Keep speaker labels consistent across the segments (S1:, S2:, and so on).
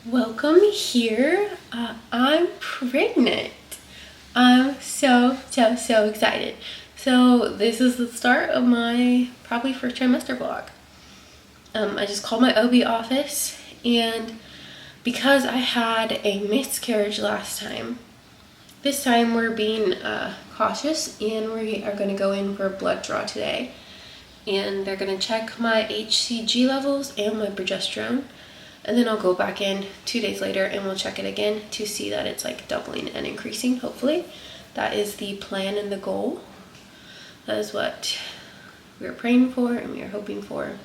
S1: Welcome here. I'm pregnant. I'm so excited. So this is the start of my probably first trimester vlog. I just called my OB office, and because I had a miscarriage last time, this time we're being cautious, and we are going to go in for a blood draw today. And they're going to check my HCG levels and my progesterone. And then I'll go back in 2 days later and we'll check it again to see that it's like doubling and increasing, hopefully. That is the plan and the goal. That is what we're praying for and we are hoping for.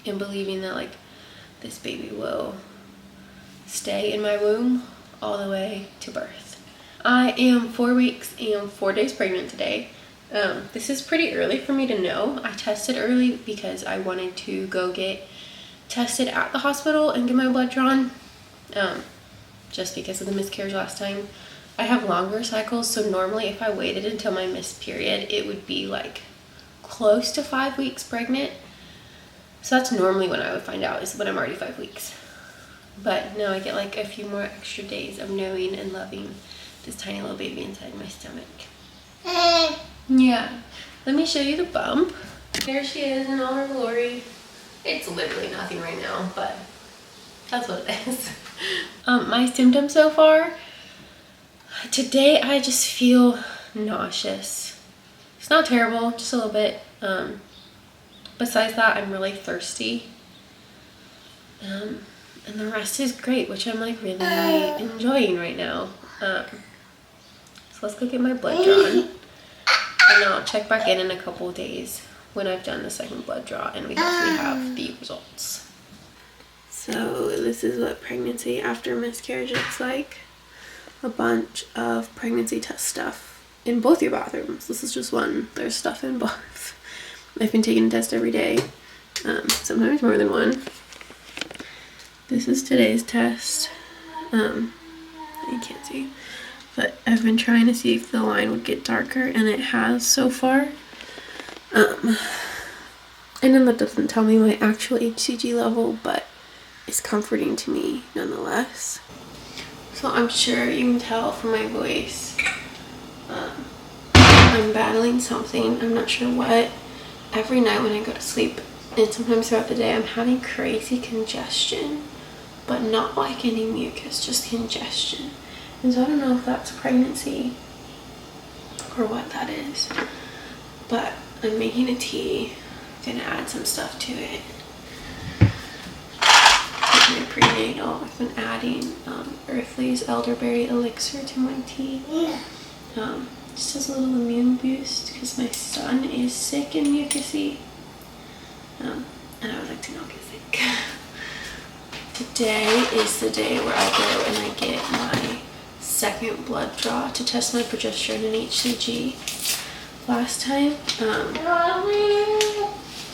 S1: And believing that like this baby will stay in my womb all the way to birth. I am 4 weeks and 4 days pregnant today. This is pretty early for me to know. I tested early because I wanted to go get tested at the hospital and get my blood drawn, just because of the miscarriage last time. I have longer cycles, so normally if I waited until my missed period, it would be like close to 5 weeks pregnant. So that's normally when I would find out, is when I'm already 5 weeks. But now I get like a few more extra days of knowing and loving this tiny little baby inside my stomach. Yeah, let me show you the bump. Here she is in all her glory. It's literally nothing right now, but that's what it is. My symptoms so far, today I just feel nauseous. It's not terrible, just a little bit. Besides that, I'm really thirsty. And the rest is great, which I'm like really enjoying right now. So let's go get my blood drawn. And I'll check back in a couple of days when I've done the second blood draw and we hopefully have the results. So this is what pregnancy after miscarriage looks like. A bunch of pregnancy test stuff in both your bathrooms. This is just one. There's stuff in both. I've been taking a test every day, sometimes more than one. This is today's test. You can't see, but I've been trying to see if the line would get darker, and it has so far. And then that doesn't tell me my actual HCG level, but it's comforting to me nonetheless. So I'm sure you can tell from my voice, I'm battling something. I'm not sure what. Every night when I go to sleep, and sometimes throughout the day, I'm having crazy congestion, but not like any mucus, just congestion. And so I don't know if that's pregnancy or what that is, but I'm making a tea. I'm gonna add some stuff to it. My prenatal, I've been adding Earthly's elderberry elixir to my tea. Just as a little immune boost because my son is sick and mucusy. And I would like to not get sick. Today is the day where I go and I get my second blood draw to test my progesterone and HCG. Last time,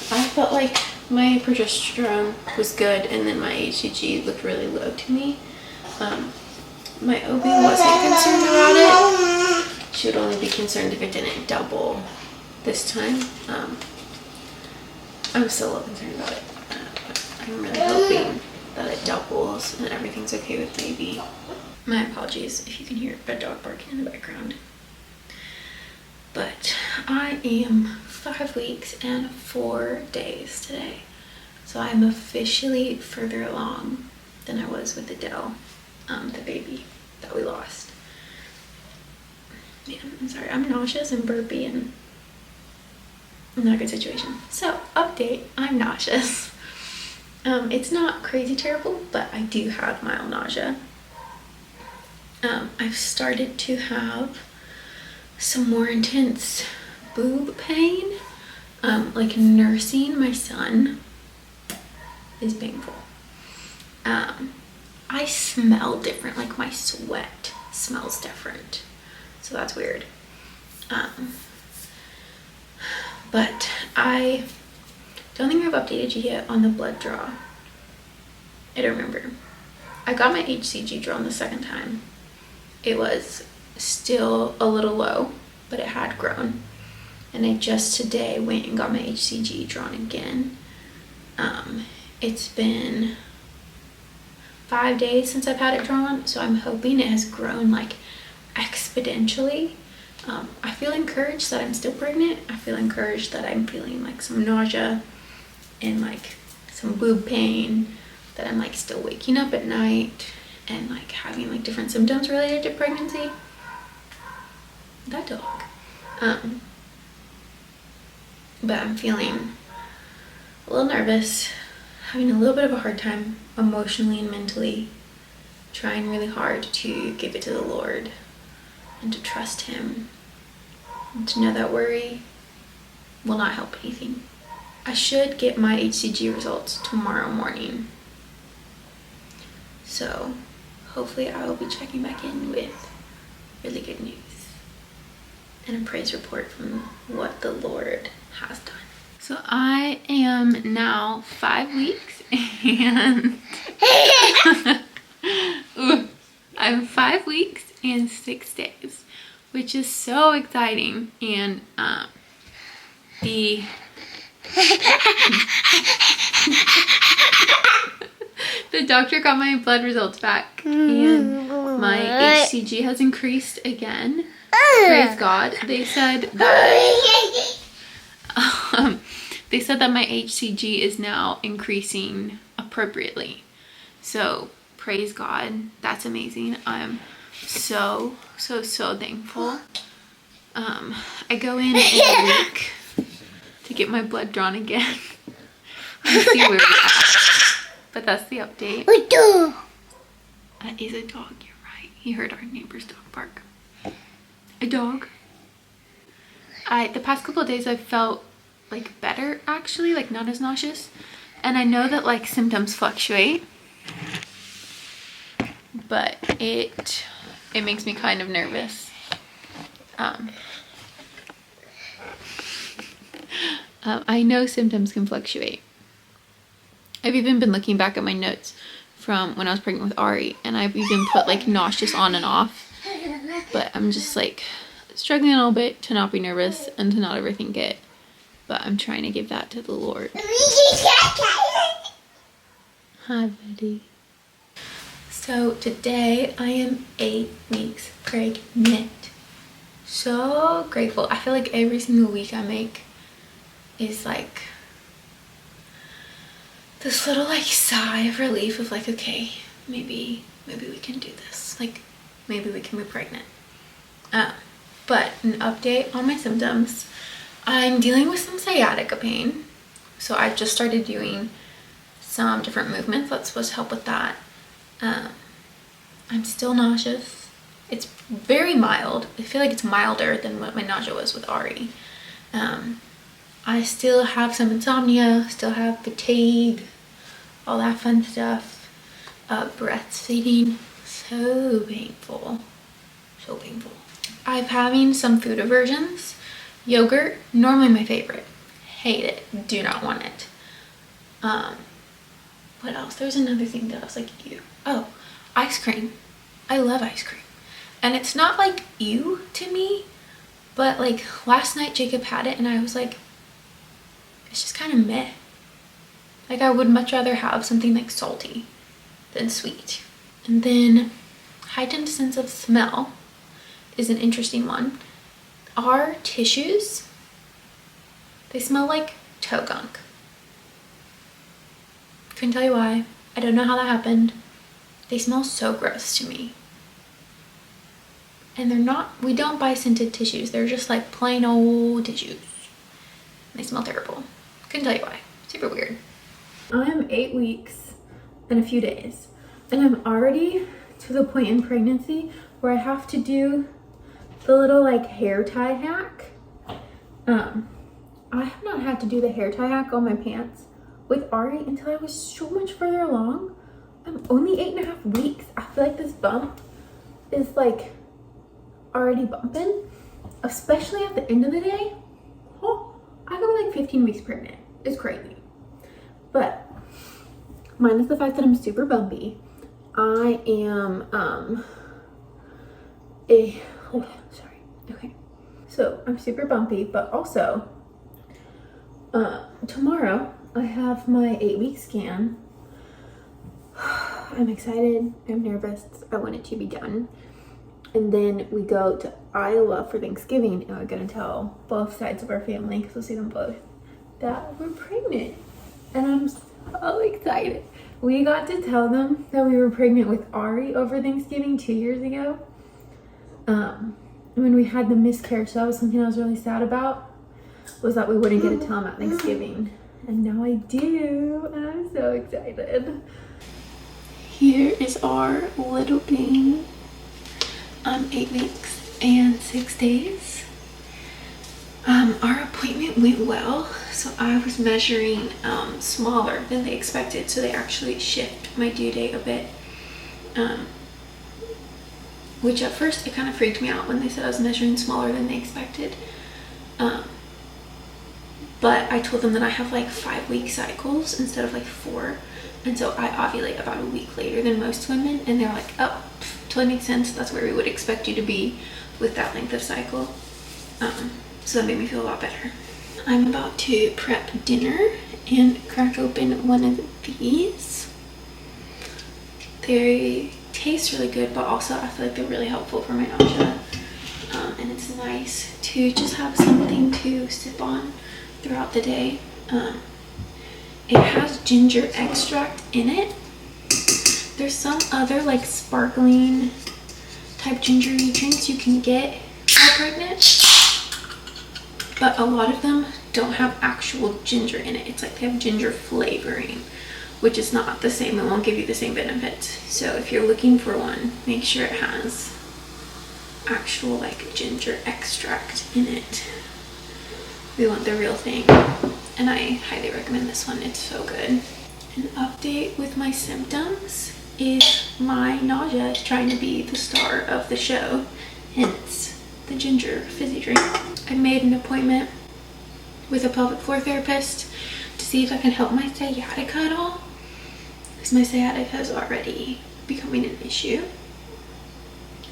S1: I felt like my progesterone was good and then my HCG looked really low to me. My OB wasn't concerned about it. She would only be concerned if it didn't double this time. I'm still a little concerned about it. I'm really hoping that it doubles and everything's okay with baby. My apologies if you can hear a dog barking in the background. But I am 5 weeks and 4 days today. So I'm officially further along than I was with Adele, the baby that we lost. Man, I'm sorry, I'm nauseous and burpy and not a good situation. So, update, I'm nauseous. It's not crazy terrible, but I do have mild nausea. I've started to have some more intense boob pain. Like nursing my son is painful. I smell different, like my sweat smells different. So that's weird. But I don't think I've updated you yet on the blood draw. I don't remember. I got my HCG drawn the second time. It was still a little low, but it had grown. And I just today went and got my HCG drawn again. It's been
S2: 5 days since I've had it drawn, so I'm hoping it has grown like exponentially. I feel encouraged that I'm still pregnant. I feel encouraged that I'm feeling like some nausea and like some boob pain, that I'm like still waking up at night and like having like different symptoms related to pregnancy. That dog. But I'm feeling a little nervous, having a little bit of a hard time emotionally and mentally, trying really hard to give it to the Lord and to trust Him and to know that worry will not help anything. I should get my HCG results tomorrow morning, so hopefully I will be checking back in with really good news and a praise report from what the Lord has done. So I am now 5 weeks and I'm 5 weeks and 6 days, which is so exciting. And the doctor got my blood results back and my HCG has increased again. Praise God. They said that my HCG is now increasing appropriately. So praise God. That's amazing. I'm so thankful. I go in a week to get my blood drawn again and see where we're at. But that's the update. That is a dog, you're right. He heard our neighbor's dog bark. A dog. The past couple of days I've felt like better, actually, like not as nauseous. And I know that like symptoms fluctuate, but it makes me kind of nervous. I know symptoms can fluctuate. I've even been looking back at my notes from when I was pregnant with Ari, and I've even put like nauseous on and off, but I'm just like struggling a little bit to not be nervous and to not overthink it, but I'm trying to give that to the Lord. Hi, buddy. So today I am 8 weeks pregnant. So grateful. I feel like every single week I make is like this little like sigh of relief of like, okay, maybe we can do this. Like maybe we can be pregnant. But an update on my symptoms. I'm dealing with some sciatica pain. So I've just started doing some different movements that's supposed to help with that. I'm still nauseous. It's very mild. I feel like it's milder than what my nausea was with Ari. I still have some insomnia, still have fatigue, all that fun stuff. Breastfeeding, so painful, so painful. I'm having some food aversions. Yogurt, normally my favorite. Hate it, do not want it. What else? There's another thing that I was like, ew. Oh, ice cream. I love ice cream. And it's not like ew to me, but like last night Jacob had it and I was like, it's just kind of meh. Like I would much rather have something like salty than sweet. And then heightened sense of smell is an interesting one. Our tissues, they smell like toe gunk. Couldn't tell you why. I don't know how that happened. They smell so gross to me. And they're not, we don't buy scented tissues. They're just like plain old tissues. They smell terrible. Couldn't tell you why. Super weird. I'm 8 weeks and a few days. And I'm already to the point in pregnancy where I have to do the little like hair tie hack. I have not had to do the hair tie hack on my pants with Ari until I was so much further along. I'm only 8.5 weeks. I feel like this bump is like already bumping, especially at the end of the day. Oh, I could be like 15 weeks pregnant. It's crazy. But minus the fact that I'm super bumpy, I am so I'm super bumpy, but also tomorrow I have my 8-week scan.
S1: I'm excited. I'm nervous. I want it to be done. And then we go to Iowa for Thanksgiving, and we're gonna tell both sides of our family, because we'll see them both, that we're pregnant. And I'm so excited. We got to tell them that we were pregnant with Ari over Thanksgiving 2 years ago. When we had the miscarriage, so that was something I was really sad about, was that we wouldn't get to tell them at Thanksgiving. And now I do, and I'm so excited. Here is our little baby. 8 weeks and 6 days. Our appointment went well, so I was measuring smaller than they expected, so they actually shift my due date a bit, which at first it kind of freaked me out when they said I was measuring smaller than they expected, but I told them that I have like 5-week cycles instead of like 4, and so I ovulate about a week later than most women, and they're like, oh, totally makes sense, that's where we would expect you to be with that length of cycle. So that made me feel a lot better. I'm about to prep dinner and crack open one of these. They taste really good, but also I feel like they're really helpful for my nausea. And it's nice to just have something to sip on throughout the day. It has ginger extract in it. There's some other like sparkling type gingery drinks you can get while pregnant, but a lot of them don't have actual ginger in it. It's like they have ginger flavoring, which is not the same. It won't give you the same benefits. So if you're looking for one, make sure it has actual like ginger extract in it. We want the real thing, and I highly recommend this one. It's so good. An update with my symptoms is my nausea is trying to be the star of the show, hence the ginger fizzy drink. I made an appointment with a pelvic floor therapist to see if I can help my sciatica at all, because my sciatica is already becoming an issue,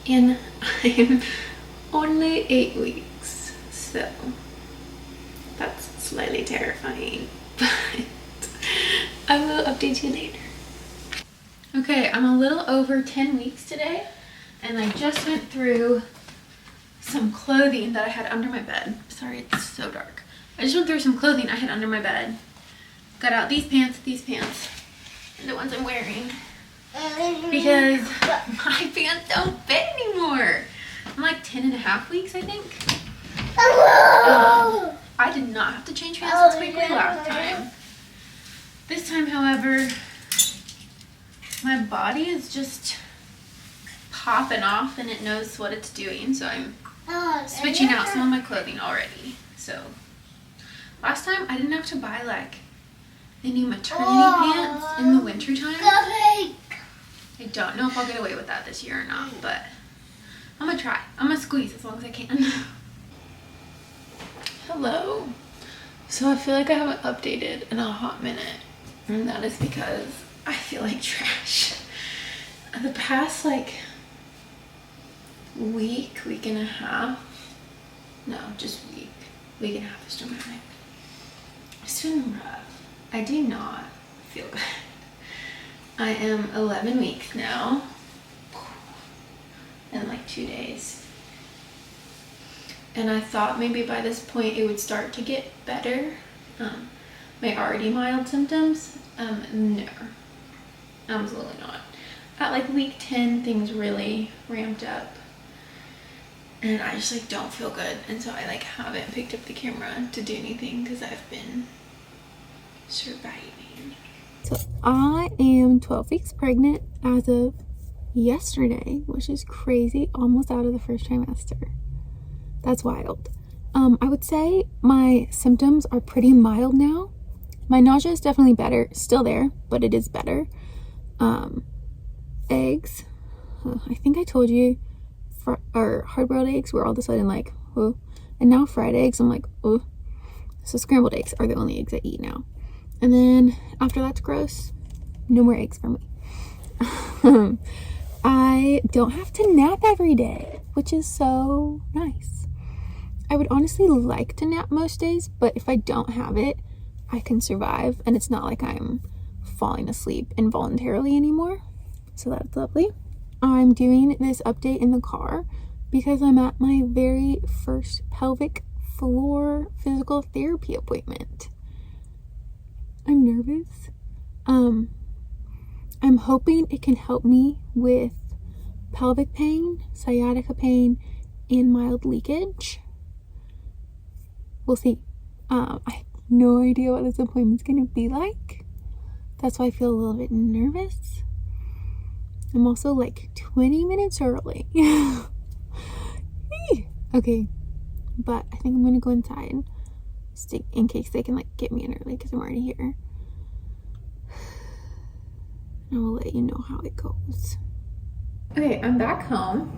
S1: and I'm only 8 weeks, so that's slightly terrifying, but I will update you later. Okay, I'm a little over 10 weeks today, and I just went through some clothing that I had under my bed. Sorry, it's so dark. I just went through some clothing I had under my bed. Got out these pants, and the ones I'm wearing, because my pants don't fit anymore. I'm like 10 and a half weeks, I think. I did not have to change pants as quickly last time. This time, however, my body is just popping off and it knows what it's doing, so I'm switching out some of my clothing already. So last time I didn't have to buy like any maternity pants in the winter time. I don't know if I'll get away with that this year or not, but I'm gonna try. I'm gonna squeeze as long as I can. Hello. So I feel like I haven't updated in a hot minute, and that is because I feel like trash. The past like week and a half, no, just week and a half is dramatic. It's been rough. I do not feel good. I am 11 weeks now, in like 2 days. And I thought maybe by this point it would start to get better. My already mild symptoms, no, absolutely not. At like week 10, things really ramped up, and I just like don't feel good, and so I like haven't picked up the camera to do anything because I've been surviving. So I am 12 weeks pregnant as of yesterday, which is crazy. Almost out of the first trimester. That's wild. I would say my symptoms are pretty mild now. My nausea is definitely better, still there, but it is better. Eggs, I think I told you, hard-boiled eggs were all of a sudden like, oh, and now fried eggs, I'm like, oh. So scrambled eggs are the only eggs I eat now. And then after that's gross, no more eggs for me. I don't have to nap every day, which is so nice. I would honestly like to nap most days, but if I don't have it, I can survive, and it's not like I'm falling asleep involuntarily anymore.
S2: So that's lovely. I'm doing this update in the car because I'm at my very first pelvic floor physical therapy appointment. I'm nervous. I'm hoping it can help me with pelvic pain, sciatica pain, and mild leakage. We'll see. I have no idea what this appointment's gonna be like. That's why I feel a little bit nervous. I'm also like 20 minutes early. Okay, but I think I'm gonna go inside in case they can like get me in early because I'm already here. I will let you know how it goes. Okay, I'm back home.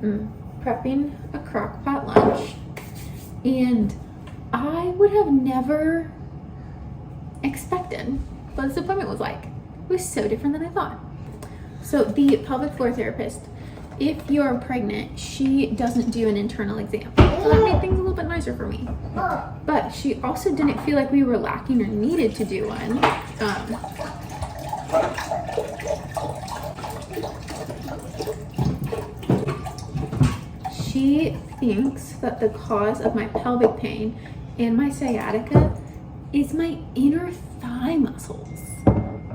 S2: I'm prepping a crock pot lunch, and I would have never expected what this appointment was like. It was so different than I thought. So the pelvic floor therapist, if you are pregnant, she doesn't do an internal exam. So that made things a little bit nicer for me. But she also didn't feel like we were lacking or needed to do one. She thinks that the cause of my pelvic pain and my sciatica is my inner thigh muscles,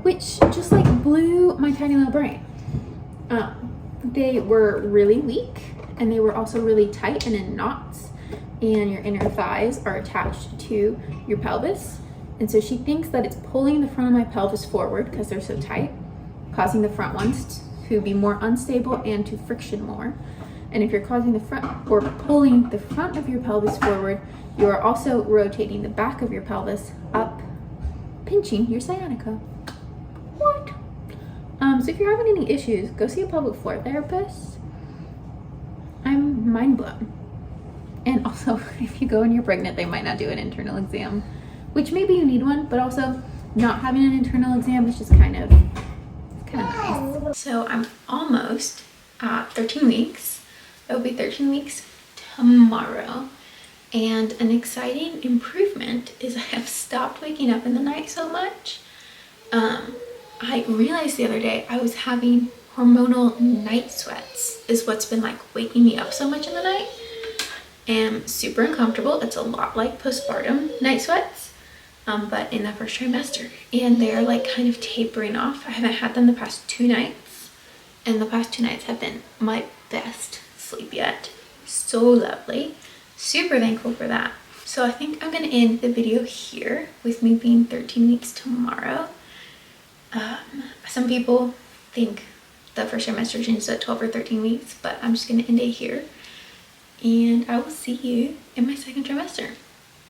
S2: which just like blew my tiny little brain. They were really weak, and they were also really tight and in knots, and your inner thighs are attached to your pelvis. And so she thinks that it's pulling the front of my pelvis forward because they're so tight, causing the front ones to be more unstable and to friction more. And if you're causing the front or pulling the front of your pelvis forward, you are also rotating the back of your pelvis up, pinching your sciatica. What? So if you're having any issues, go see a pelvic floor therapist. I'm mind blown. And also, if you go and you're pregnant, they might not do an internal exam, which maybe you need one, but also not having an internal exam is just kind of nice. So I'm almost at 13 weeks. It will be 13 weeks tomorrow. And an exciting improvement is I have stopped waking up in the night so much. I realized the other day I was having hormonal night sweats is what's been like waking me up so much in the night. And super uncomfortable. It's a lot like postpartum night sweats, but in the first trimester. And they're like kind of tapering off. I haven't had them the past 2 nights, and the past 2 nights have been my best sleep yet. So lovely. Super thankful for that. So I think I'm gonna end the video here with me being 13 weeks tomorrow. Some people think the first trimester changes at 12 or 13 weeks, but I'm just gonna end it here. And I will see you in my second trimester.